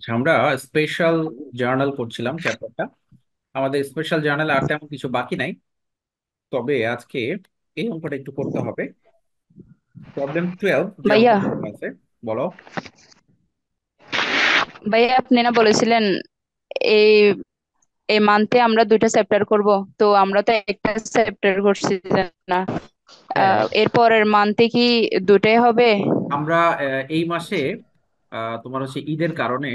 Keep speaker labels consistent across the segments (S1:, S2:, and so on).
S1: আচ্ছা, আমরা special journal করছিলাম চ্যাপ্টারটা। আমাদের স্পেশাল জার্নালে আর তেমন কিছু বাকি নাই, তবে আজকে এই অঙ্কটা একটু করতে হবে। প্রবলেম 12 যে
S2: ভাইয়া
S1: অঙ্কটা দেওয়া আছে। বলো।
S2: ভাইয়া আপনি না বলেছিলেন এই এই মান্থে আমরা দুইটা চ্যাপ্টার করব। তো আমরা তো একটা চ্যাপ্টার করছি না।
S1: হ্যাঁ,
S2: এর পরের মান্থে কি দুটাই হবে?
S1: আমরা এই মাসে তোমার হচ্ছে ঈদের কারণে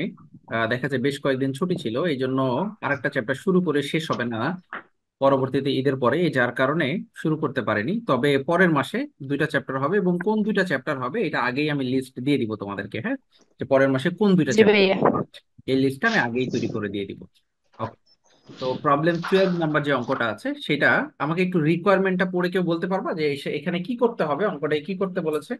S1: দেখা যায় বেশ কয়েকদিন ছুটি ছিল, এই জন্য আরেকটা চ্যাপ্টার শুরু করে শেষ হবে না পরবর্তীতে ঈদের পরে, এই যার কারণে শুরু করতে পারিনি। তবে পরের মাসে দুইটা চ্যাপ্টার হবে, এবং কোন দুইটা চ্যাপ্টার হবে এটা আগেই আমি লিস্ট দিয়ে দিব তোমাদেরকে। হ্যাঁ, যে পরের মাসে কোন দুইটা
S2: জি
S1: চ্যাপ্টার
S2: ভাইয়া।
S1: এই লিস্টটা আমি আগেই তৈরি করে দিয়ে দিব। ওকে। তো প্রবলেম 12 নাম্বার যে অঙ্কটা আছে সেটা আমাকে একটু রিকোয়ারমেন্টটা পড়ে কেউ বলতে পারবা যে এখানে কি করতে হবে, অঙ্কটায় কি করতে বলেছে?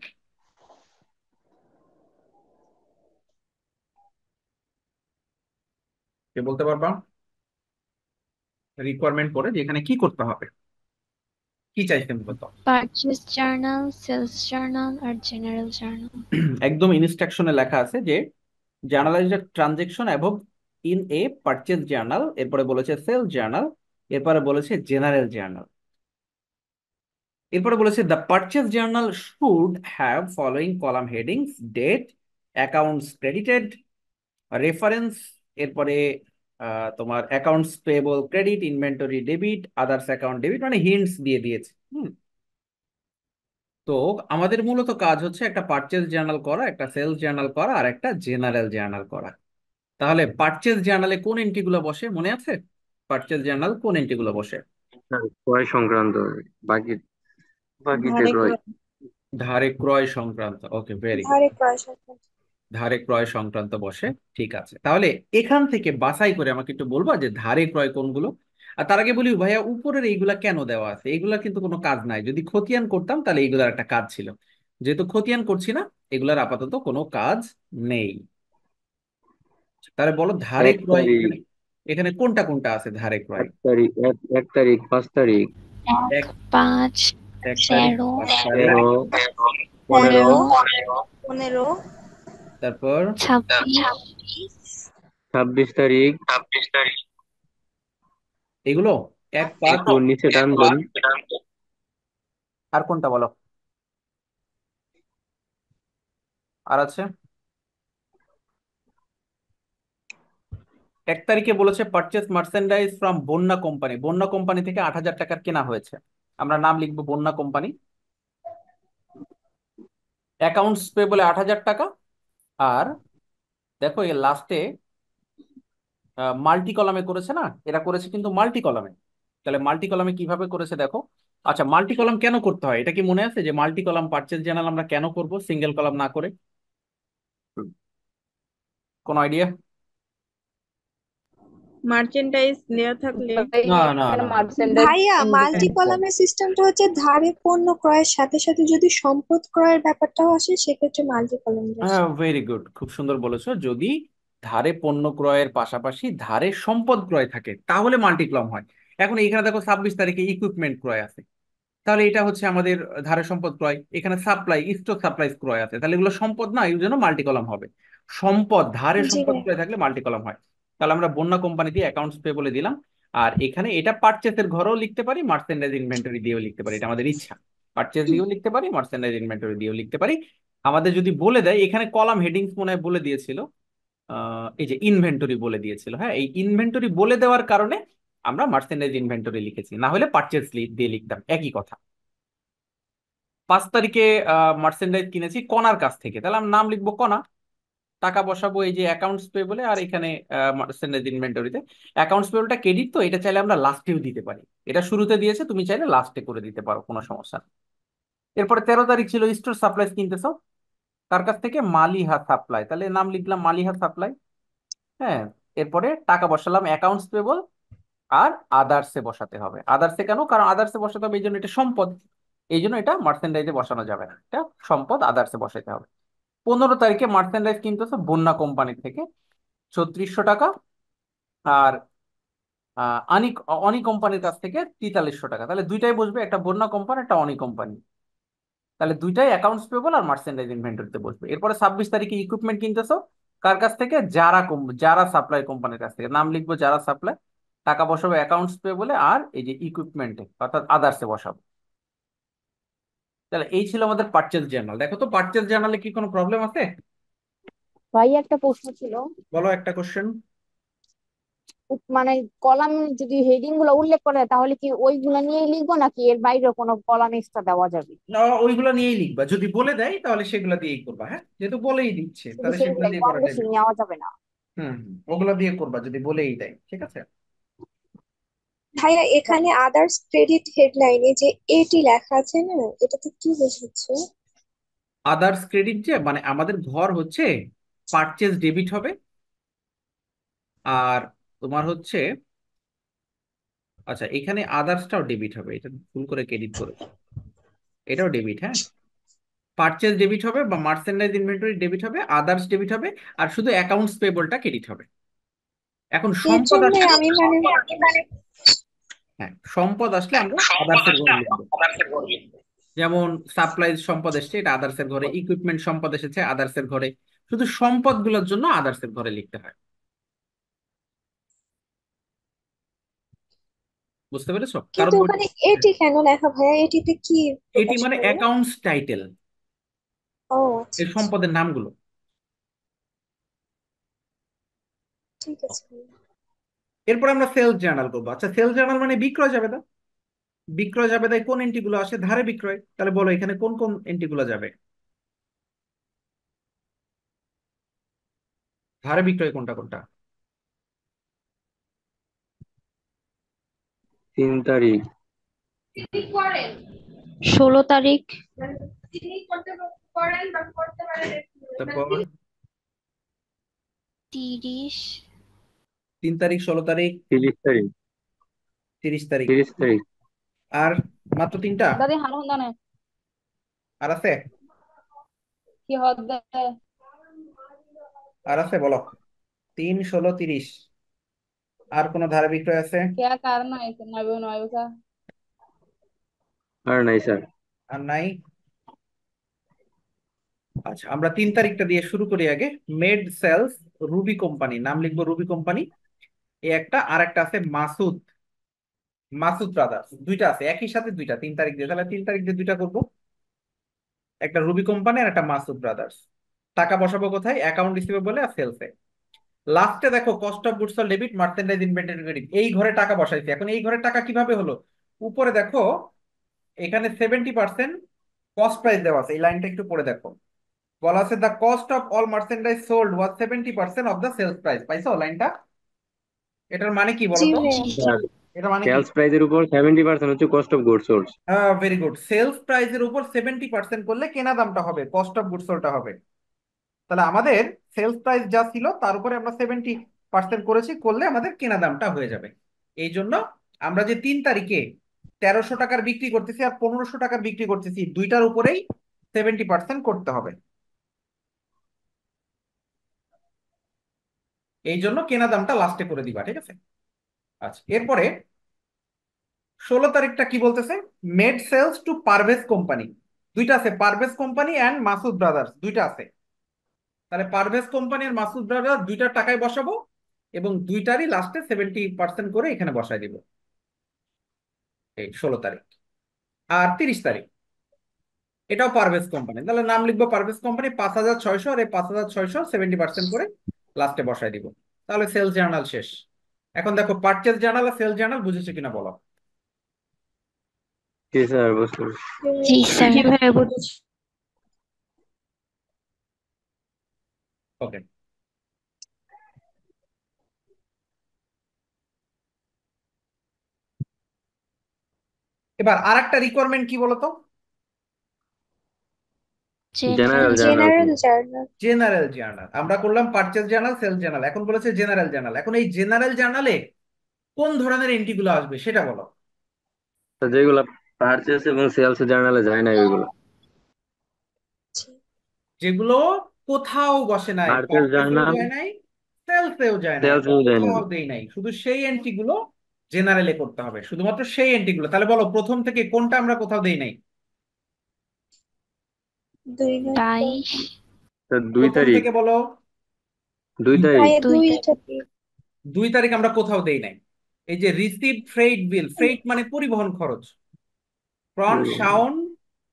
S1: কে বলতে পারবা রিকোয়ারমেন্ট পড়ে যে এখানে কি করতে হবে, কি চাইছেন বলতো?
S3: Purchase journal, sales journal or general journal?
S1: একদম ইনস্ট্রাকশনে লেখা আছে যে journalise the transaction above in a purchase journal, এরপরে বলেছে সেল জার্নাল, এরপরে বলেছে জেনারেল জার্নাল, এরপরে বলেছে the purchase journal should have following column headings: date, accounts credited, reference, এরপরে তোমার accounts payable credit, inventory debit, others account debit, মানে hints দিয়ে দিয়েছে। তো আমাদের মূলত কাজ হচ্ছে একটা পারচেজ জার্নাল করা, একটা সেলস জার্নাল করা, আর একটা জেনারেল জার্নাল করা। তাহলে পারচেজ জার্নালে কোন এন্ট্রি গুলো বসে মনে আছে? পারচেজ জার্নাল কোন এন্ট্রি গুলো বসে?
S4: ক্রয় সংক্রান্ত। বাকি বাকিতে
S5: ধারে
S4: ক্রয়।
S5: ক্রয়
S1: ধারে ক্রয় সংক্রান্ত। ওকে, ভেরি গুড।
S5: ধারে ক্রয় সংক্রান্ত।
S1: ধারে ক্রয় সংক্রান্ত বসে। ঠিক আছে, তাহলে এখান থেকে বাছাই করে আমাকে একটু বলবা যে ধারে ক্রয় কোনগুলো। আর তার আগে বলি ভাইয়া, উপরের এইগুলা কেন দেওয়া আছে? এইগুলা কিন্তু কোনো কাজ নাই। যদি খতিয়ান করতাম তাহলে এইগুলার একটা কাজ ছিল, যেহেতু খতিয়ান করছি না, এগুলার আপাতত কোনো কাজ নেই। তাহলে বলো ধারে
S4: এক
S1: ক্রয়
S4: তারিখ
S1: এখানে এখানে কোনটা কোনটা আছে ধারে ক্রয়?
S4: এক তারিখ, 5 তারিখ,
S1: এক
S3: 5,
S1: এক তারিখ,
S3: 0,
S1: 5 তারিখ,
S4: 13,
S5: তেরো,
S4: 15,
S5: 15,
S1: তারপর
S3: 26,
S4: 26 তারিখ।
S1: এগুলো 1, 5।
S4: একটু নিচে টানবেন।
S1: আর কোনটা বলো? আর আছে 1 তারিখে বলেছে পারচেস মার্চেন্ডাইজ ফ্রম বন্যা কোম্পানি। বন্যা কোম্পানি থেকে 8,000 টাকার কেনা হয়েছে। আমরা নাম লিখবো বন্যা কোম্পানি। অ্যাকাউন্টস পে বলে 8,000 টাকা। আর দেখো এর লাস্টে মাল্টি কলামে করেছে না, এরা করেছে কিন্তু মাল্টি কলামে। তাহলে মাল্টি কলামে কিভাবে করেছে দেখো। আচ্ছা, মাল্টি কলাম কেন করতে হয় এটা কি মনে আছে, যে মাল্টি কলাম পারচেজ জার্নাল আমরা কেন করব সিঙ্গেল কলাম না করে? কোন আইডিয়া?
S5: মার্চেন্ডাইজ দেওয়া থাকলে।
S1: না,
S2: ভাইয়া
S1: না,
S2: এখানে
S1: না, না।
S2: মার্চেন্ডাইজ
S5: ভাইয়া, মাল্টি কলামের সিস্টেমটা হচ্ছে ধারে পণ্য ক্রয়ের সাথে সাথে যদি সম্পদ ক্রয়ের ব্যাপারটাও আসে সেক্ষেত্রে মাল্টি কলাম
S1: হ্যাঁ,
S5: বসে।
S1: ভেরি গুড, খুব সুন্দর বলেছো। যদি ধারে পণ্য ক্রয়ের পাশাপাশি ধারে সম্পদ ক্রয় থাকে তাহলে মাল্টিক্লম হয়। এখন এখানে দেখো 26 তারিখে ইকুইপমেন্ট ক্রয় আছে, তাহলে এটা হচ্ছে আমাদের ধারে সম্পদ ক্রয়। এখানে সাপ্লাই, স্টক সাপ্লাইজ ক্রয় আছে, তাহলে এগুলো সম্পদ না, এই জন্য মাল্টি কলাম হবে। সম্পদ, ধারে
S5: জি
S1: সম্পদ
S5: ভাই।
S1: ক্রয় থাকলে মাল্টি কলাম হয়। তাহলে আমরা বন্যা কোম্পানি দিয়ে অ্যাকাউন্টস পে বলে দিলাম। আর এখানে এটা পারচেসের ঘরেও লিখতে পারি, মার্চেন্ডাইজ ইনভেন্টরি দিয়েও লিখতে পারি, এটা আমাদের ইচ্ছা। পারচেস দিয়েও লিখতে পারি, মার্চেন্ডাইজ ইনভেন্টরি দিয়েও লিখতে পারি। আমাদের যদি বলে দেয়, এখানে কলাম হেডিংস মনে হয় বলে দিয়েছিল, এই যে ইনভেন্টরি বলে দিয়েছিল। হ্যাঁ, এই ইনভেন্টরি বলে দেওয়ার কারণে আমরা মার্চেন্ডাইজ ইনভেন্টরি লিখেছি, না হলে পারচেস দিয়ে লিখতাম, একই কথা। 5 তারিখে মার্চেন্ডাইজ কিনেছি কনার কাছ থেকে, তাহলে আমি নাম লিখবো কনা। টাকা বসাবো এই যে অ্যাকাউন্টস পেবলে, আর এখানে মার্চেন্ডাইজ ইনভেন্টরিতে। অ্যাকাউন্টস পেবলটা ক্রেডিট, তো এটা চাইলে আমরা লাস্টেও দিতে পারি। এটা শুরুতে দিয়েছে, তুমি চাইলে লাস্টে করে দিতে পারো, কোনো সমস্যা নেই। এরপরে 13 তারিখ ছিল স্টোর সাপ্লাইজ কিনতেছো, তার কাছ থেকে মালিহা সাপ্লাই, তাহলে নাম লিখলাম মালিহা সাপ্লাই। হ্যাঁ, এরপরে টাকা বসালাম অ্যাকাউন্টস পেবল, আর আদার্সে বসাতে হবে। আদার্সে কেন? কারণ আদার্সে বসাতে হবে এই জন্য এটা সম্পদ, এই জন্য এটা মার্চেন্ডাইজে বসানো যাবে না, এটা সম্পদ, আদার্সে বসাতে হবে। 15 তারিখে মার্চেন্ডাইজ কিনতেছে বন্যা কোম্পানি থেকে 3600 টাকা, আর অনি কোম্পানির কাছ থেকে 4300 টাকা। তাহলে দুইটাই বসবে, একটা বন্যা কোম্পানি, একটা অনি কোম্পানি। তাহলে দুইটাই অ্যাকাউন্টস পেবল আর মার্চেন্ডাইজ ইনভেন্টরিতে বসবে। এরপরে 26 তারিখে ইকুইপমেন্ট কিনতেছো, কার কাছ থেকে? যারা সাপ্লাই কোম্পানির কাছ থেকে। নাম লিখবো যারা সাপ্লাই, টাকা বসাবো অ্যাকাউন্টস পে বলে, আর এই যে ইকুইপমেন্টে অর্থাৎ আদার্সে বসাবো। তাহলে এই ছিল আমাদের পারচেজ জার্নাল। দেখো তো পারচেজ জার্নালে কি কোনো প্রবলেম আছে?
S6: ভাই একটা প্রশ্ন ছিল।
S1: বলো একটা কোশ্চেন।
S6: মানে কলাম যদি হেডিং গুলো উল্লেখ করে তাহলে কি ওইগুলা নিয়েই লিখবো নাকি এর বাইরে কোনো কলাম এক্সট্রা দেওয়া যাবে?
S1: না, ওইগুলো নিয়েই লিখবা। যদি বলে দেয় তাহলে সেগুলো দিয়েই করবা। হ্যাঁ, যেহেতু বলেই দিচ্ছে
S6: শুধু
S1: তাহলে সেগুলো
S6: সেইগুলাই,
S1: দিয়ে
S6: কম
S1: করাটাই
S6: বেশি
S1: better।
S6: নেওয়া যাবে না?
S1: ওগুলো দিয়ে করবা যদি বলেই দেয়, ঠিক আছে।
S5: ভাইয়া এখানে আদার্স ক্রেডিট হেডলাইনে যে এটি লেখা আছে না, এটাতে কি বোঝাচ্ছে?
S1: আদার্স ক্রেডিট যে মানে আমাদের ঘর হচ্ছে পারচেজ ডেবিট হবে, আর তোমার হচ্ছে, আচ্ছা এখানে আদার্সটাও ডেবিট হবে, এটা ভুল করে ক্রেডিট করেছে, এটাও ডেবিট। হ্যাঁ, পারচেজ ডেবিট হবে বা মার্চেন্ডাইজ ইনভেন্টরি ডেবিট হবে, আদার্স ডেবিট হবে, আর শুধু অ্যাকাউন্টস পেবলটা ক্রেডিট হবে। এখন
S5: এর
S1: সম্পদ
S5: জন্য
S1: আসলে,
S5: আমি মানে
S1: হ্যাঁ সম্পদ আসলে আমরা আদার্সের ঘরে লিখবো। যেমন সাপ্লাইজ সম্পদ এসেছে, এটা আদার্সের ঘরে। ইকুইপমেন্ট সম্পদ এসেছে আদার্সের ঘরে। শুধু সম্পদগুলোর জন্য আদার্সের ঘরে লিখতে হয়। বুঝতে পেরেছো? কারণ
S5: কিন্তু ওখানে এটি কেন লেখা ভাইয়া? এটিতে কি
S1: এটি
S5: প্রকাশ
S1: মানে
S5: করে?
S1: অ্যাকাউন্টস টাইটেল,
S5: ও আচ্ছা
S1: এই
S5: আচ্ছা,
S1: সম্পদের নামগুলো।
S5: ঠিক আছে ভাইয়া।
S1: এরপর আমরা সেলস জার্নাল করবো। আচ্ছা সেলস জার্নাল মানে বিক্রয় জাবেদা। বিক্রয় জাবেদায় কোন এন্ট্রি গুলো আসে? ধারে বিক্রয়। তাহলে বলো এখানে কোন কোন এন্ট্রি গুলো যাবে? ধারে বিক্রয় কোনটা কোনটা?
S4: 3 তারিখ।
S3: 16 তারিখ,
S1: তারপর
S3: 30,
S1: 3 তারিখ, 16 তারিখ,
S4: 30 তারিখ।
S1: 30 তারিখ।
S4: 30 তারিখ।
S1: আর মাত্র তিনটা?
S6: দাদি হানো দানে
S1: আর আছে?
S6: কি হবে?
S1: আর আছে বলো। 3, 16, 30। আর কোন ধারে বিক্রয় আছে?
S6: কে কারণ আছে নয় নয় কা?
S4: আর নাই স্যার।
S1: আর নাই। আচ্ছা আমরা 3 তারিখটা দিয়ে শুরু করি আগে। মেড সেলস রুবি কোম্পানি, নাম লিখবো রুবি কোম্পানি। এই একটা, আর একটা আছে মাসুদ, মাসুদ ব্রাদার্স। দুইটা আছে একই সাথে, দুইটা 3 তারিখ দিয়ে। তাহলে 3 তারিখ দিয়ে দুইটা করবো, একটা রুবি কোম্পানি আর একটা মাসুদ ব্রাদার্স। টাকা বসাবো কোথায়? অ্যাকাউন্ট রিসিভেবল আর সেলসে। লাস্টে দেখো cost of goods sold debit, merchandise inventory credit. এই ঘরে টাকা বসাইছি। এখন এই ঘরে টাকা কিভাবে হলো? উপরে দেখো এখানে 70% কস্ট প্রাইস দেওয়া আছে। এই লাইনটা একটু পড়ে দেখো, বলা আছে the cost of all merchandise sold was 70% of the sales price. পাইছো লাইনটা? এটার মানে কি বলো
S5: জি
S1: তো?
S5: ভাইয়া।
S3: জি
S4: স্যার
S1: এটা মানে কি?
S4: সেলস প্রাইজের উপর 70% হচ্ছে cost of goods sold.
S1: Very good. Sales প্রাইসের উপর 70% করলে কেনা দামটা হবে, কস্ট অফ গুডস সোল্ডটা হবে। তাহলে আমাদের সেলস প্রাইস যা ছিল তার উপরে আমরা 70% করেছি, করলে আমাদের কেনা দামটা হয়ে যাবে। এই জন্য আমরা যে 3 তারিখে 1300 টাকার বিক্রি করতেছি আর 1500 টাকার বিক্রি করতেছি, দুইটার উপরেই 70% করতে হবে। এই জন্য কেনা দামটা লাস্টে করে দিবা, ঠিক আছে। আচ্ছা এরপরে 16 তারিখটা কি বলতেছে? Made sales to Parvez company. দুইটা আছে, Parvez company and Masud brothers, দুইটা আছে। তাহলে পারভেজ কোম্পানি আর মাসুদ ব্রাদার্স দুইটার টাকায় বসাবো, এবং দুইটারই লাস্টে 70% করে এখানে বসাই দিব। এই 16 তারিখ। আর 30 তারিখ এটাও পারভেজ কোম্পানি, তাহলে নাম লিখবো পারভেজ কোম্পানি 5,600, আর এই 5,600 70% করে লাস্টে বসাই দিব। তাহলে সেলস জার্নাল শেষ। এখন দেখো পারচেজ জার্নাল আর সেলস জার্নাল বুঝেছো কিনা বলো।
S4: জি স্যার, বুঝতে পারছি।
S3: জি স্যার।
S6: জি ভাইয়া বুঝেছি।
S1: ওকে, এবার আর একটা রিকোয়ারমেন্ট কি বলতো?
S4: General
S3: general
S4: journal.
S5: General journal.
S1: General journal. আমরা করলাম পারচেজ জার্নাল, সেলস জার্নাল, এখন বলেছে জেনারেল জার্নাল। এখন এই জেনারেল জার্নালে কোন ধরনের এন্ট্রি গুলো আসবে সেটা বলো।
S4: তো যেগুলা পারচেস এবং সেলস জার্নালে যায় না ওইগুলো।
S1: যেগুলো কোথাও বসে নাই,
S4: পারচেস
S1: পারচেসেও
S4: জার্নাল,
S1: যায় নাই, সেলসেও যায় নাই, আমরা
S4: সেলসেও যায় না।
S1: কোথাও দেই নাই, শুধু সেই এন্ট্রি গুলো জেনারেলে করতে হবে, শুধুমাত্র সেই এন্ট্রি গুলো। তাহলে বলো প্রথম থেকে কোনটা আমরা কোথাও দেই নাই?
S5: 2 নম্বর।
S3: 22,
S4: তো 2
S1: প্রথম
S4: তারিখ।
S1: থেকে বলো।
S4: 2 তারিখ।
S5: ভাইয়া
S3: দুই
S5: 2
S3: তারিখ।
S5: তারিখ।
S1: 2 তারিখ আমরা কোথাও দেই নাই। এই যে রিসিভ ফ্রেইট বিল, ফ্রেইট মানে পরিবহন খরচ, from Shaon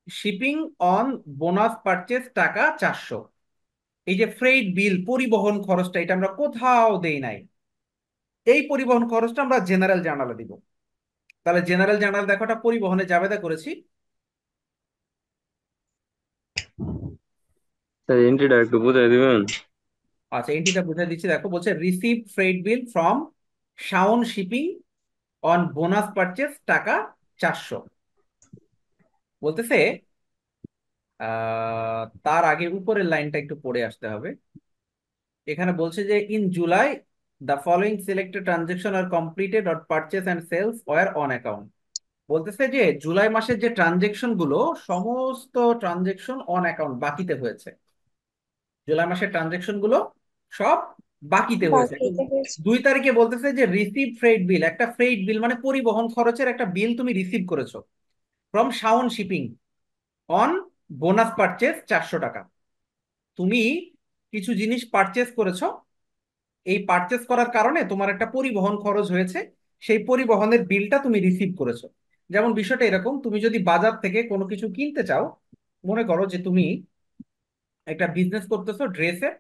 S1: shipping on bonus purchase টাকা 400। এই যে ফ্রেইট বিল পরিবহন খরচটা, এটা আমরা কোথাও দেই নাই। এই পরিবহন খরচটা আমরা জেনারেল জার্নালে দিব। তাহলে জেনারেল জার্নাল দেখো, এটা পরিবহনে জাবেদা করেছি।
S4: স্যার এন্ট্রিটা একটু বুঝাই দিবেন?
S1: আচ্ছা, এন্ট্রিটা বুঝিয়ে দিচ্ছি, দেখো বলছে receive freight bill from Shaon shipping on bonus purchase টাকা 400। বলতেছে তার আগে উপরের লাইনটা একটু পড়ে আসতে হবে। এখানে বলছে যে in July the following selected transaction are completed or purchase and sales were on account. বলতেছে যে জুলাই মাসের যে ট্রানজেকশন গুলো, সমস্ত ট্রানজেকশন অন অ্যাকাউন্ট, বাকিতে হয়েছে। জুলাই মাসের ট্রানজেকশন গুলো সব বাকিতে হয়েছে। তো
S5: বাকিতে হয়েছে।
S1: 2 তারিখে বলতেছে যে রিসিভ ফ্রেইট বিল, একটা ফ্রেইট বিল মানে পরিবহন খরচের একটা বিল তুমি রিসিভ করেছো from Shaon shipping on bonus purchase 400 টাকা। তুমি কিছু জিনিস পারচেজ করেছো, এই পারচেজ করার কারণে তোমার একটা পরিবহন খরচ হয়েছে, সেই পরিবহনের বিলটা তুমি রিসিভ করেছো। যেমন বিষয়টা এরকম, তুমি যদি বাজার থেকে কোনো কিছু কিনতে চাও, মনে করো যে তুমি একটা বিজনেস করতেছো ড্রেসের,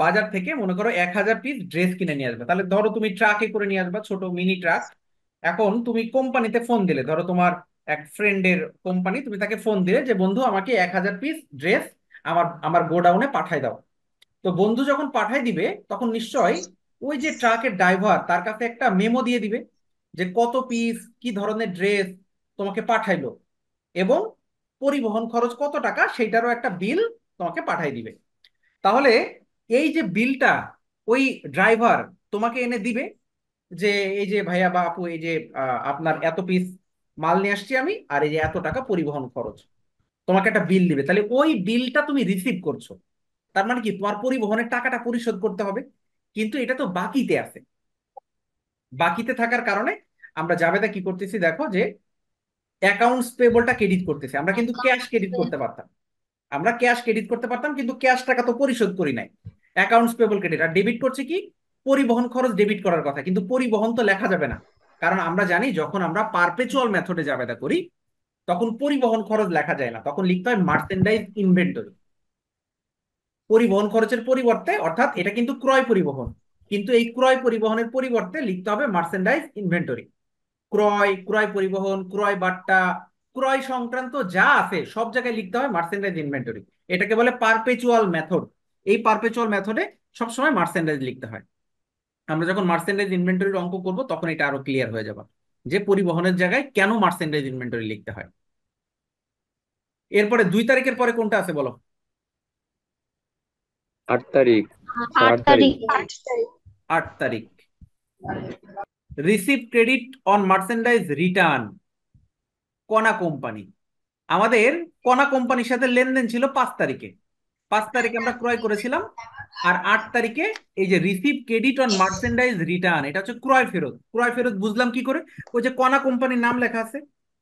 S1: বাজার থেকে মনে করো 1000 পিস ড্রেস কিনে নিয়ে আসবে, তাহলে ধরো তুমি ট্রাকে করে নিয়ে আসবা, ছোট মিনি ট্রাক। এখন তুমি কোম্পানিতে ফোন দিলে, ধরো তোমার এক ফ্রেন্ডের কোম্পানি, তুমি তাকে ফোন দিলে যে বন্ধু আমাকে 1000 পিস ড্রেস আমার আমার গোডাউনে পাঠাই দাও। তো বন্ধু যখন পাঠাই দিবে, তখন নিশ্চয়ই ওই যে ট্রাকের ড্রাইভার তার কাছে একটা মেমো দিয়ে দিবে যে কত পিস কি ধরনের ড্রেস তোমাকে পাঠাইলো, এবং পরিবহন খরচ কত টাকা সেইটারও একটা বিল তোমাকে পাঠাই দিবে। তাহলে এই যে বিলটা ওই ড্রাইভার তোমাকে এনে দিবে, যে এই যে ভাইয়া বা আপু, এই যে আপনার এত পিস মাল নিয়ে আসছি আমি, আর এই যে এত টাকা পরিবহন খরচ, তোমাকে একটা বিল দিবে। তাহলে ওই বিলটা তুমি রিসিভ করছো, তার মানে কি তোমার পরিবহনের টাকাটা পরিশোধ করতে হবে, কিন্তু এটা তো বাকিতে আছে। বাকিতে থাকার কারণে আমরা জাবেদা কি করতেছি, দেখো যে অ্যাকাউন্টস পেবলটা ক্রেডিট করতেছি। আমরা কিন্তু ক্যাশ ক্রেডিট করতে পারতাম, আমরা ক্যাশ ক্রেডিট করতে পারতাম, কিন্তু ক্যাশ টাকা তো পরিশোধ করি নাই। অ্যাকাউন্টস পেবল ক্রেডিট, আর ডেবিট করছে কি পরিবহন খরচ ডেবিট করার কথা, কিন্তু পরিবহন তো লেখা যাবে না, কারণ আমরা জানি যখন আমরা পারপেচুয়াল মেথডে জাবেদা করি তখন পরিবহন খরচ লেখা যায় না, তখন লিখতে হয় মার্চেন্ডাইজ ইনভেন্টরি। পরিবহন খরচের পরিবর্তে, অর্থাৎ এটা কিন্তু ক্রয় পরিবহন, কিন্তু এই ক্রয় পরিবহনের পরিবর্তে লিখতে হবে মার্চেন্ডাইজ ইনভেন্টরি। ক্রয়, ক্রয় পরিবহন, ক্রয় বার্তা, ক্রয় সংক্রান্ত যা আছে সব জায়গায় লিখতে হয় মার্চেন্ডাইজ ইনভেন্টরি। এটাকে বলে পারপেচুয়াল মেথড। এই পারপেচুয়াল মেথডে সবসময় মার্চেন্ডাইজ লিখতে হয়। আমরা যখন মার্চেন্ডাইজ ইনভেন্টরির অঙ্ক করব তখন এটা আরো ক্লিয়ার হয়ে যাবে যে পরিবহনের জায়গায় কেন মার্চেন্ডাইজ ইনভেন্টরি লিখতে হয়। এরপরে 2 তারিখের পরে কোনটা আছে বলো?
S4: 8 তারিখ।
S3: 8
S4: 8 তারিখ।
S3: তারিখ।
S5: 8 তারিখ।
S1: 8 তারিখ, receive credit on merchandise return, কনা কোম্পানি। আমাদের কনা কোম্পানির সাথে লেনদেন ছিল 5 তারিখে। 5 তারিখে আমরা ক্রয় করেছিলাম, আর 8 তারিখে এই যে receive credit on merchandise return, এটা হচ্ছে ক্রয় ফেরত। ক্রয় ফেরত বুঝলাম কি করে? ওই যে কনা কোম্পানির নাম লেখা আছে,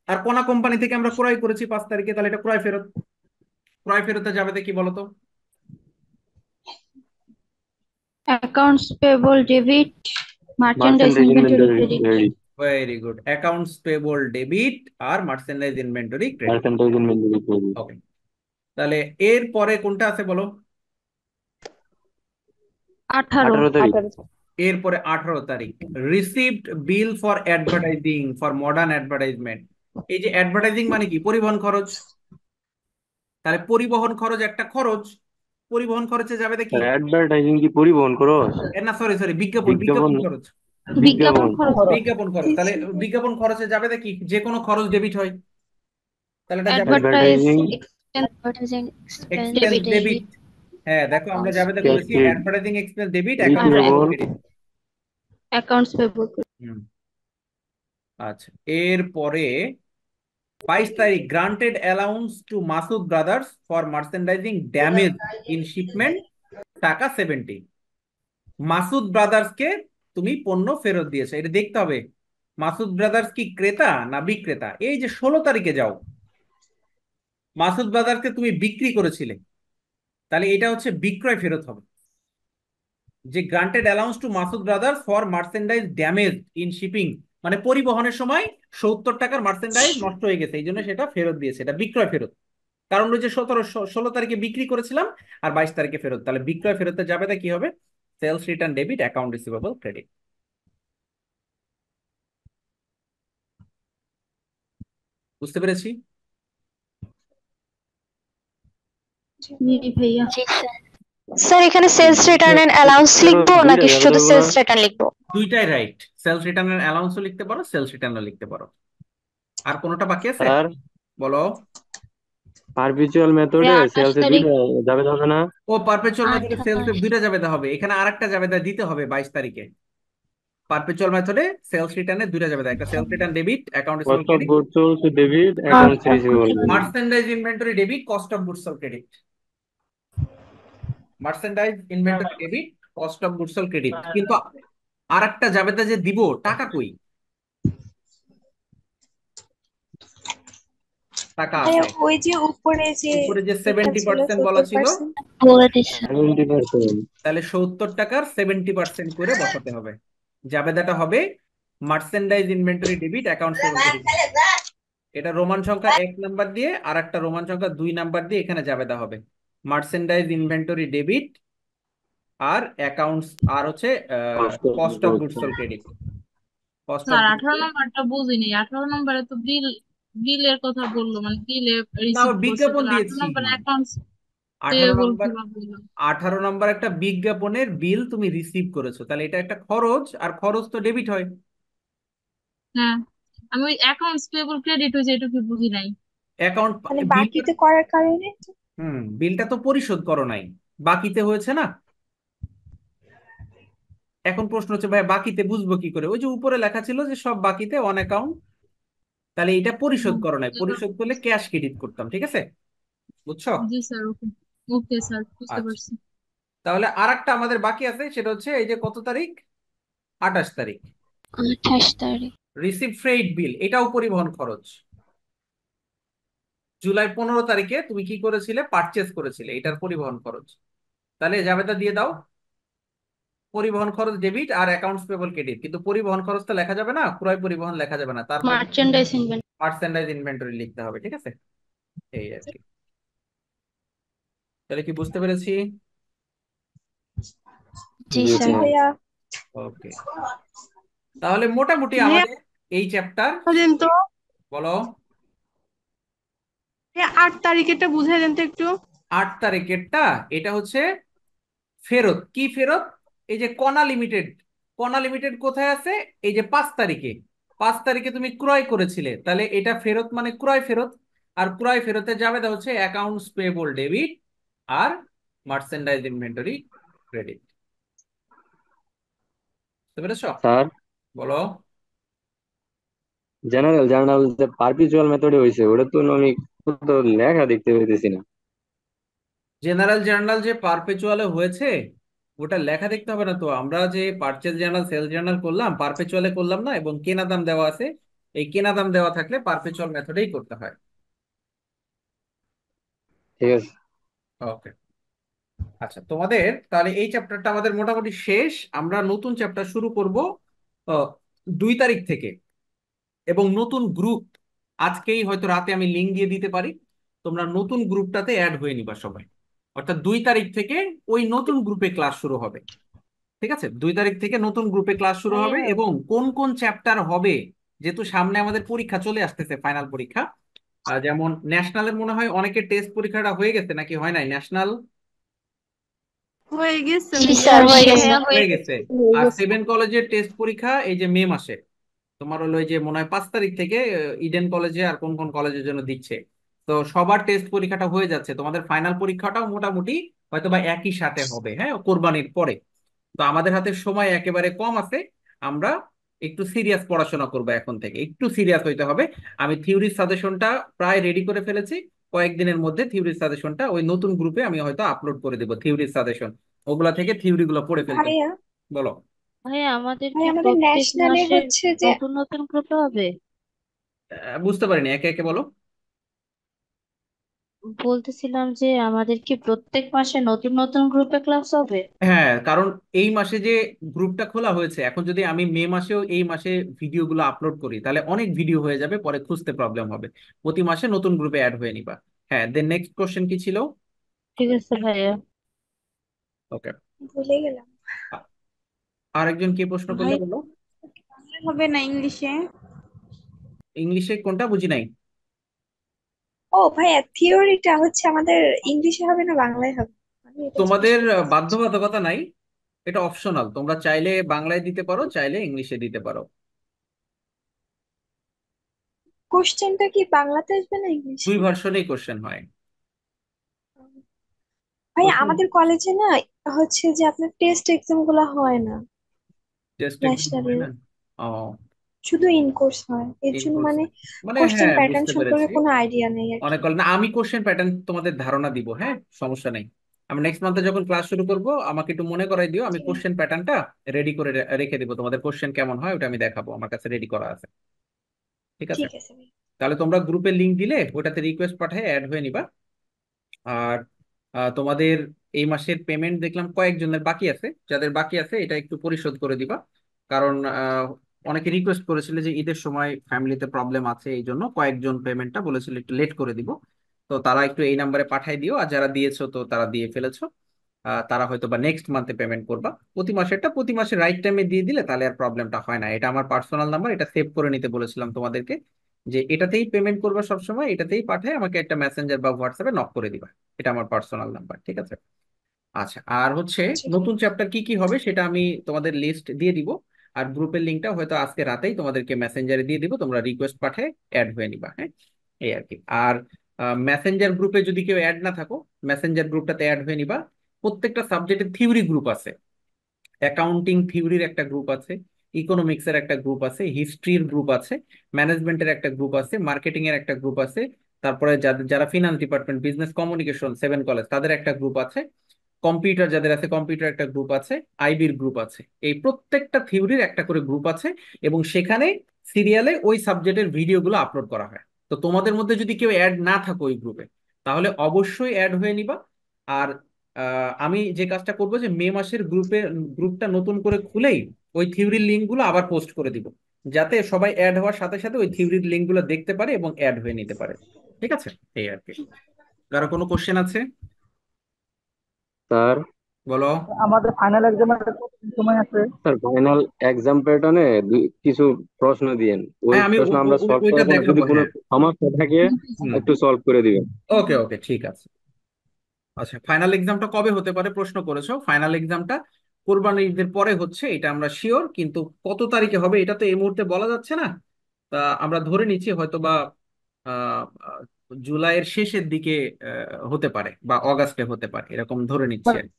S1: আর কনা কোম্পানি থেকে আমরা ক্রয় করেছি 5 তারিখে, তাহলে এটা ক্রয় ফেরত। ক্রয় ফেরতে যাবে দেখি বলো তো?
S3: Accounts payable debit, merchandise
S4: merchandise
S3: inventory
S4: inventory
S3: credit.
S4: Credit.
S1: Very good, accounts payable debit আর merchandise inventory credit.
S4: Merchandise inventory credit.
S1: Okay, তাহলে এর পরে কোনটা আছে বলো?
S3: 18
S4: 18 তারিখ।
S6: 18
S1: এরপরে 18 তারিখ, received bill for advertising, for modern advertisement. এই যে অ্যাডভার্টাইজিং মানে কি? পরিবহন খরচ। তাহলে পরিবহন খরচ একটা খরচ, পরিবহন খরচে যাবে দেখি,
S4: অ্যাডভার্টাইজিং কি পরিবহন খরচ?
S1: না সরি সরি, বিজ্ঞাপন,
S4: বিজ্ঞাপন।
S1: বিজ্ঞাপন খরচ।
S3: বিজ্ঞাপন
S4: বিজ্ঞাপন।
S3: খরচ।
S1: বিজ্ঞাপন খরচ, তাহলে বিজ্ঞাপন খরচে যাবে দেখি যে কোনো খরচ ডেবিট হয়, তাহলে এটা যাবে
S4: advertising
S3: Advertising expense
S1: expense
S3: debit.
S1: Debit. হ্যাঁ দেখো, আমরা যাবে
S4: ক্যাশ
S1: করেছি
S4: credit
S1: advertising expense debit, accounts payable
S4: receivable.
S1: Credit.
S3: Accounts payable.
S1: হুম, আচ্ছা। এরপরে 22 তারিখ, granted allowance to Masud brothers for merchandising damage in shipment টাকা 70। মাসুদ ব্রাদার্সকে তুমি পণ্য ফেরত দিয়েছো, এটা দেখতে হবে মাসুদ ব্রাদার্স কি ক্রেতা না বিক্রেতা। এই যে 16 তারিখে যাও, মাসুদ ব্রাদার্সকে তুমি বিক্রি করেছিলে, তাহলে এটা হচ্ছে বিক্রয় ফেরত হবে। যে granted allowance to Masud brothers for merchandise damage in shipping, মানে পরিবহনের সময় 70 টাকার মার্চেন্ডাইজ নষ্ট হয়ে গেছে, এই জন্য সেটা ফেরত দিয়েছে, এটা বিক্রয় ফেরত। কারণ ওই যে 16 তারিখে বিক্রি করেছিলাম আর 22 তারিখে ফেরত, তাহলে বিক্রয় ফেরতে যাবে তা কি হবে? Sales return debit, account receivable credit. বুঝতে পেরেছি?
S3: জি ভাইয়া।
S7: স্যার এখানে সেলস রিটার্ন এন্ড অ্যালাউন্স লিখবো
S4: দুইটা
S7: নাকি
S4: যাবে
S7: শুধু
S4: তো ওগুলা?
S7: সেলস রিটার্ন লিখবো?
S1: দুইটাই রাইট, সেলস রিটার্নের অ্যালাউন্সও লিখতে পারো, সেলস রিটার্নও লিখতে পারো। আর কোনোটা বাকি আছে?
S4: স্যার
S1: বলো।
S4: পারপিচুয়াল মেথডে
S3: 28
S4: সেলসে
S3: তারিখ।
S4: দুইটা যাবে হবে না?
S1: ও পারপেচুয়াল মেথডে সেলস
S3: 28।
S1: দুইটা জাবেদা হবে, এখানে আরেকটা জাবেদা দিতে হবে 22 তারিখে। পারপেচুয়াল মেথডে সেলস রিটার্নে দুইটা জাবেদা, একটা sales return debit, account receivable
S4: cost of
S1: credit,
S4: goods sold to debit, accounts receivable credit.
S1: Merchandise inventory debit, cost of goods sold credit. Merchandise inventory debit, cost of goods sold credit. কিন্তু আরেকটা জাবেদা যে দিব, টাকা কই? টাকা
S5: ভাইয়া
S1: আছে
S5: ওই যে উপরে যে
S1: উপরে যে
S5: লেখা
S1: 70%
S5: ছিল
S1: বলা ছিল,
S5: 70%।
S3: বলে দিচ্ছে।
S4: 70%।
S1: তাহলে 70 টাকার 70% করে বসাতে হবে। জাবেদাটা হবে merchandise inventory debit, accounts payable credit. এটা রোমান সংখ্যা 1 নাম্বার দিয়ে আর একটা রোমান সংখ্যা 2 নাম্বার দিয়ে এখানে জাবেদা হবে। মার্চেন্ডাইজ ইনভেন্টরি ডেবিট আর অ্যাকাউন্টস, আর হচ্ছে cost of goods sold credit. Cost of
S8: sir
S1: goods
S8: 18 নম্বরটা বুঝিনি। 18 নম্বরে তো বিলের কথা বললো, মানে বিলে
S1: না,
S8: রিসিভ
S1: ওর
S8: করছে,
S1: বিজ্ঞাপন
S8: তাহলে 18
S1: দিয়েছি।
S8: নম্বরে অ্যাকাউন্টস
S1: 18
S8: পেয়েবল
S1: নাম্বার
S8: কিভাবে বললাম?
S1: 18 নাম্বার একটা বিজ্ঞাপনের বিল তুমি রিসিভ করেছো, তাহলে এটা একটা খরচ, আর খরচ তো ডেবিট হয়।
S8: হ্যাঁ, আমি ওই অ্যাকাউন্টস পেয়েবল ক্রেডিট হয়েছে এটুকু বুঝি নাই।
S1: অ্যাকাউন্ট
S5: মানে
S1: বিলটা,
S5: বাকিতে করার কারণে।
S1: বিলটা তো পরিশোধ করো নাই, বাকিতে হয়েছে না। এখন প্রশ্ন হচ্ছে ভাই বাকিতে বুঝবো কি করে? ওই যে উপরে লেখা ছিল যে সব বাকিতে অন অ্যাকাউন্ট, তাহলে এটা পরিশোধ
S8: হুম,
S1: করো নাই,
S8: সেটা
S1: পরিশোধ করলে ক্যাশ ক্রেডিট করতাম, ঠিক আছে? বুঝছো?
S8: জি স্যার। ওকে, ওকে স্যার, বুঝতে
S1: আচ্ছা,
S8: পারছি।
S1: তাহলে আরেকটা আমাদের বাকি আছে, সেটা হচ্ছে এই যে কত তারিখ, 28 তারিখ,
S3: 28 তারিখ।
S1: রিসিভ ফ্রেইট বিল, এটাও পরিবহন খরচ। জুলাই 15 তারিখে তুমি কি করেছিলে? পারচেজ করেছিলে, এটার পরিবহন খরচ। তাহলে জাবেদা দিয়ে দাও, পরিবহন খরচ ডেবিট আর অ্যাকাউন্টস পেবল ক্রেডিট। কিন্তু পরিবহন খরচ তো লেখা যাবে না, ক্রয় পরিবহন লেখা যাবে না, তারপর
S3: মার্চেন্ডাইজ ইনভেন্টরি।
S1: মার্চেন্ডাইজ ইনভেন্টরি লিখতে হবে, ঠিক আছে? এই আর কি। তাহলে কি বুঝতে পেরেছি?
S3: জি
S4: জি
S5: জি
S3: স্যার।
S4: স্যার।
S5: ভাইয়া।
S1: ওকে, তাহলে মোটামুটি
S8: ভাইয়া
S1: আমাদের এই চ্যাপ্টার,
S8: দেন তো,
S1: বলো।
S8: 8 তারিখেরটা বুঝাই দেন তো একটু।
S1: 8 তারিখেরটা, এটা হচ্ছে ফেরত। কি ফেরত? এই যে কণা লিমিটেড, কণা লিমিটেড কোথায় আছে? এই যে 5 তারিখে, 5 তারিখে তুমি ক্রয় করেছিলে, তাহলে এটা ফেরত, মানে ক্রয় ফেরত। আর ক্রয় ফেরতে যাবে তা হচ্ছে অ্যাকাউন্টস পেয়েবল ডেবিট আর মার্চেন্ডাইজ ইনভেন্টরি ক্রেডিট। বুঝতে পেরেছো?
S4: স্যার
S1: বলো।
S4: জেনারেল জার্নাল যে পারপিচুয়াল মেথডে হয়েছে ওটা তো আমি তো লেখা দেখতে পেতেছি না।
S1: জেনারেল জার্নাল যে পারপেচুয়ালে হয়েছে, ওটা লেখা দেখতে হবে না তো। আমরা যে পারচেজ জার্নাল সেলস জার্নাল করলাম, পারপেচুয়ালে করলাম না, এবং কেনা দাম দেওয়া আছে। এই কেনা দাম দেওয়া থাকলে পারপেচুয়াল মেথডেই করতে হয়।
S4: ঠিক আছে।
S1: ওকে, আচ্ছা, তোমাদের তাহলে এই চ্যাপ্টারটা আমাদের মোটামুটি শেষ। আমরা নতুন চ্যাপ্টার শুরু করব 2 তারিখ থেকে, এবং নতুন গ্রুপ আজকেই হয়তো রাতে আমি লিংক দিয়ে দিতে পারি, তোমরা নতুন গ্রুপটাতে অ্যাড হয়ে নিবা সবাই। অর্থাৎ 2 তারিখ থেকে ওই নতুন গ্রুপে ক্লাস শুরু হবে, ঠিক আছে? 2 তারিখ থেকে নতুন গ্রুপে ক্লাস শুরু হবে,
S6: ভাইয়া
S1: এবং কোন কোন চ্যাপ্টার হবে, যেহেতু সামনে আমাদের পরীক্ষা চলে আসতেছে, ফাইনাল পরীক্ষা। যেমন ন্যাশনালের মনে হয় অনেকের টেস্ট পরীক্ষাটা হয়ে গেছে, নাকি হয় নাই ন্যাশনাল?
S8: হয়ে গেছে
S7: জি
S8: ভাইয়া।
S7: স্যার, হয়ে
S3: জি
S7: গেছে।
S3: ভাইয়া
S1: হয়ে গেছে।
S6: হয়ে
S1: আর
S6: গেছে।
S1: 7 কলেজের টেস্ট পরীক্ষা এই যে মে মাসে, তোমার হলো এই যে মনে হয় 5 তারিখ থেকে ইডেন কলেজে আর কোন কোন কলেজের জন্য দিচ্ছে। তো সবার টেস্ট পরীক্ষাটা হয়ে যাচ্ছে, তোমাদের ফাইনাল পরীক্ষাটাও মোটামুটি হয়তো বা একই সাথে হবে, হ্যাঁ, কোরবানির পরে। তো আমাদের হাতে সময় একেবারে কম আছে, আমরা একটু সিরিয়াস পড়াশোনা করবো, এখন থেকে একটু সিরিয়াস হইতে হবে। আমি থিওরির সাজেশনটা প্রায় রেডি করে ফেলেছি, কয়েকদিনের মধ্যে থিওরির সাজেশনটা ওই নতুন গ্রুপে আমি হয়তো আপলোড করে দেবো, থিওরির সাজেশন, ওগুলা থেকে থিওরি গুলো পড়ে ফেলতে হবে।
S5: ভাইয়া
S1: বলো।
S3: ভাইয়া আমাদের
S5: ভাই
S3: কি
S5: আমাদের
S3: প্রত্যেক
S5: ন্যাশনালে
S3: মাসে
S5: হচ্ছে যে
S3: নতুন নতুন গ্রুপে হবে?
S1: বুঝতে পারিনি, একে একে বলো।
S7: বলতেছিলাম যে আমাদের কি প্রত্যেক মাসে নতুন নতুন গ্রুপে ক্লাস হবে?
S1: হ্যাঁ, কারণ এই মাসে যে গ্রুপটা খোলা হয়েছে, এখন যদি আমি মে মাসেও এই মাসে ভিডিওগুলো আপলোড করি তাহলে অনেক ভিডিও হয়ে যাবে, পরে খুঁজতে প্রবলেম হবে। প্রতি মাসে নতুন গ্রুপে অ্যাড হয়ে নিবা। হ্যাঁ, দেন নেক্সট কোশ্চেন কি ছিল?
S7: ঠিক আছে ভাইয়া।
S1: ওকে,
S5: ভুলে গেলাম।
S1: আরেকজন কি প্রশ্ন করলে
S9: ভাই
S1: বলো।
S9: বাংলায় হবে না ইংলিশে?
S1: ইংলিশে কোনটা বুঝি নাই।
S5: ও ভাইয়া, থিওরিটা হচ্ছে আমাদের ইংলিশে হবে না বাংলায় হবে? আমি এটা জিজ্ঞেস
S1: তোমাদের
S5: করতে চাচ্ছি।
S1: বাধ্যবাধকতা নাই, এটা অপশনাল, তোমরা চাইলে বাংলায় দিতে পারো, চাইলে ইংলিশে দিতে পারো।
S5: কোশ্চেনটা কি বাংলাতে আসবে না
S1: দুই
S5: ইংলিশে?
S1: ভার্সনেই কোশ্চেন হয়।
S5: ভাইয়া
S1: কোশ্চেন
S5: আমাদের কলেজে না হচ্ছে যে আপনার টেস্ট এক্সাম গুলা হয় না
S1: টেস্ট এক্সাম হয়
S5: ন্যাশনালের,
S1: না। ও,
S5: শুধু ইন কোর্স হয়, এর
S1: ইন
S5: জন্য
S1: কোর্স,
S5: মানে
S1: মানে
S5: কোশ্চেন
S1: হ্যাঁ
S5: প্যাটার্ন
S1: বুঝতে
S5: সম্পর্কে
S1: পেরেছি।
S5: কোনো আইডিয়া নেই আর কি।
S1: অনেক না, আমি কোশ্চেন প্যাটার্ন তোমাদের ধারণা দিব, হ্যাঁ সমস্যা নেই। আমি নেক্সট মান্থে যখন ক্লাস শুরু করব আমাকে একটু মনে করাই দিও, আমি
S5: ঠিক
S1: কোশ্চেন প্যাটার্নটা রেডি করে রেখে দিব, তোমাদের কোশ্চেন কেমন হয় ওটা আমি দেখাবো, আমার কাছে রেডি করা আছে। ঠিক আছে,
S5: ঠিক আছে ভাই।
S1: তাহলে তোমরা গ্রুপে লিংক দিলে ওটাতে রিকোয়েস্ট পাঠিয়ে অ্যাড হয়ে নিবা। আর তোমাদের এই মাসের পেমেন্ট দেখলাম কয়েকজনের বাকি আছে, যাদের বাকি আছে এটা একটু পরিশোধ করে দিবা। কারণ অনেকে রিকোয়েস্ট করেছিল যে ঈদের সময় ফ্যামিলিতে প্রবলেম আছে, এই জন্য কয়েকজন পেমেন্টটা বলেছিল একটু লেট করে দিব। তো তারা একটু এই নাম্বারে পাঠিয়ে দিও, আর যারা দিয়েছো তো তারা দিয়ে ফেলেছো, তারা হয়তো বা নেক্সট মান্থে পেমেন্ট করবা। প্রতি মাসে রাইট টাইমে দিয়ে দিলে তাহলে আর প্রবলেমটা হয় না। এটা আমার পার্সোনাল নাম্বার, এটা সেভ করে নিতে বলেছিলাম তোমাদেরকে, যে এটাতেই পেমেন্ট করবা সবসময়, এটাতেই পাঠিয়ে আমাকে একটা মেসেঞ্জার বা হোয়াটসঅ্যাপে নক করে দিবা। এটা আমার পার্সোনাল নাম্বার, ঠিক আছে? আচ্ছা, আর হচ্ছে
S5: আচ্ছা ঠিক
S1: নতুন চ্যাপ্টার কি কি হবে সেটা আমি তোমাদের লিস্ট দিয়ে দিব। আর গ্রুপের লিঙ্কটা হয়তো আজকে রাতেই তোমাদেরকে মেসেঞ্জারে দিয়ে দিব, তোমরা রিকোয়েস্ট পাঠিয়ে অ্যাড হয়ে নিবা। হ্যাঁ, এই আর কি। আর মেসেঞ্জার গ্রুপে যদি কেউ অ্যাড না থাকো, মেসেঞ্জার গ্রুপটাতে অ্যাড হয়ে নিবা। প্রত্যেকটা সাবজেক্টের থিওরি গ্রুপ আছে, অ্যাকাউন্টিং থিওরির একটা গ্রুপ আছে, ইকোনমিক্স এর একটা গ্রুপ আছে, হিস্ট্রির গ্রুপ আছে, ম্যানেজমেন্টের একটা গ্রুপ আছে, মার্কেটিং এর একটা গ্রুপ আছে, তারপরে যাদের যারা finance department, business communication 7 college তাদের একটা গ্রুপ আছে, কম্পিউটার যাদের আছে কম্পিউটার একটা গ্রুপ আছে, আইবির গ্রুপ আছে। এই প্রত্যেকটা থিওরির একটা করে গ্রুপ আছে, এবং সেখানে সিরিয়ালে ওই সাবজেক্টের ভিডিওগুলো আপলোড করা হয়। তো তোমাদের মধ্যে যদি কেউ অ্যাড না থাকো ওই গ্রুপে, তাহলে অবশ্যই অ্যাড হয়ে নিবা। আর আমি যে কাজটা করবো যে মে মাসের গ্রুপটা নতুন করে খুলেই ওই থিওরির লিঙ্কগুলো আবার পোস্ট করে দিব, যাতে সবাই অ্যাড হওয়ার সাথে সাথে ওই থিওরির লিঙ্কগুলো দেখতে পারে এবং অ্যাড হয়ে নিতে পারে। ঠিক আছে, এই আর কি। কারো কোনো কোশ্চেন আছে?
S4: স্যার
S1: বলো।
S10: আমাদের ফাইনাল এক্সামের কতদিন সময় আছে?
S4: স্যার ফাইনাল এক্সাম প্যাটার্নে কিছু প্রশ্ন দিয়েন, ওই
S1: হ্যাঁ, আমি
S4: প্রশ্ন আমরা সলভ
S1: ওইটা
S4: করবো,
S1: দেখাবো,
S4: যদি কোনো
S1: হ্যাঁ।
S4: সমস্যা থাকে
S1: হুম,
S4: একটু সলভ করে দিবেন।
S1: ওকে ওকে, ঠিক আছে। আচ্ছা, ফাইনাল এক্সামটা কবে হতে পারে প্রশ্ন করেছো? ফাইনাল এক্সামটা কোরবানির ঈদের পরে হচ্ছে, এটা আমরা শিওর, কিন্তু কত তারিখে হবে এটা তো এই মুহূর্তে বলা যাচ্ছে না। তা আমরা ধরে নিচ্ছি হয়তো বা আহ, আহ, জুলাইয়ের শেষের দিকে হতে পারে, বা অগাস্টে হতে পারে, এরকম ধরে নিচ্ছি আর কি।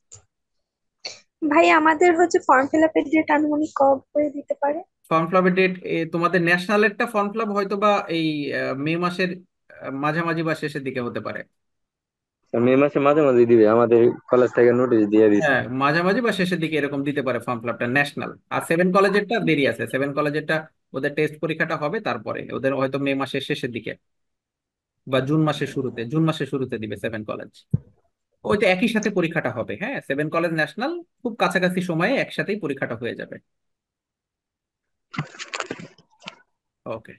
S5: ভাই আমাদের হচ্ছে ফর্ম ফিল আপের ডেট আনুমানিক কবে করে দিতে পারে?
S1: ফর্ম ফিল আপের ডেট, তোমাদের ন্যাশনালেরটা ফর্ম ফিল আপ হয়তো বা এই মে মাসের মাঝামাঝি বা শেষের দিকে হতে পারে।
S4: স্যার মে মাসে মাঝে মাঝে দিবে, আমাদের কলেজ থেকে নোটিশ দিয়ে দিছে।
S1: হ্যাঁ, মাঝামাঝি বা শেষের দিকে এরকম দিতে পারে ফর্ম ফিল আপটা ন্যাশনাল। আর 7 কলেজেরটা দেরি আছে, 7 কলেজেরটা ওদের টেস্ট পরীক্ষাটা হবে তারপরে, ওদের হয়তো মে মাসের শেষের দিকে বা জুন মাসের শুরুতে দিবে 7 কলেজ। ওইটা একই সাথে পরীক্ষাটা হবে, হ্যাঁ 7 কলেজ ন্যাশনাল খুব কাছাকাছি সময়ে একসাথেই পরীক্ষাটা হয়ে যাবে। ওকে,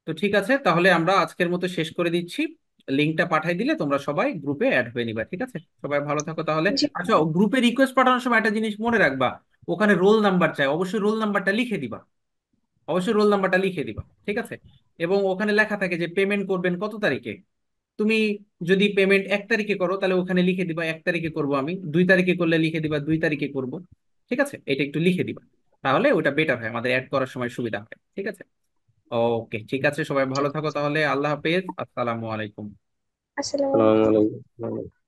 S1: তো ঠিক আছে, তাহলে আমরা আজকের মতো শেষ করে দিচ্ছি। লিঙ্কটা পাঠিয়ে দিলে তোমরা সবাই গ্রুপে অ্যাড হয়ে নিবা, ঠিক আছে? সবাই ভালো থাকো তাহলে।
S5: জি।
S1: আচ্ছা, গ্রুপে রিকোয়েস্ট পাঠানোর সময় একটা জিনিস মনে রাখবা, ওখানে রোল নাম্বার চাই, অবশ্যই রোল নাম্বারটা লিখে দিবা, অবশ্যই রোল নাম্বারটা লিখে দিবা, ঠিক আছে? এবং ওখানে লেখা থাকে যে পেমেন্ট করবেন কত তারিখে। তুমি যদি পেমেন্ট 1 তারিখে করো তাহলে ওখানে লিখে দিবা 1 তারিখে করবো, আমি 2 তারিখে করলে লিখে দিবা 2 তারিখে করব। ঠিক আছে, এটা একটু লিখে দিবা, তাহলে ওটা বেটার হয়, আমাদের অ্যাড করার সময় সুবিধা হয়। ঠিক আছে, ওকে, ঠিক আছে, সবাই ভালো থাকো তাহলে। আল্লাহ হাফেজ, আসসালামু আলাইকুম।
S5: আসসালামু
S4: আসসালামু
S5: আলাইকুম।
S4: আলাইকুম।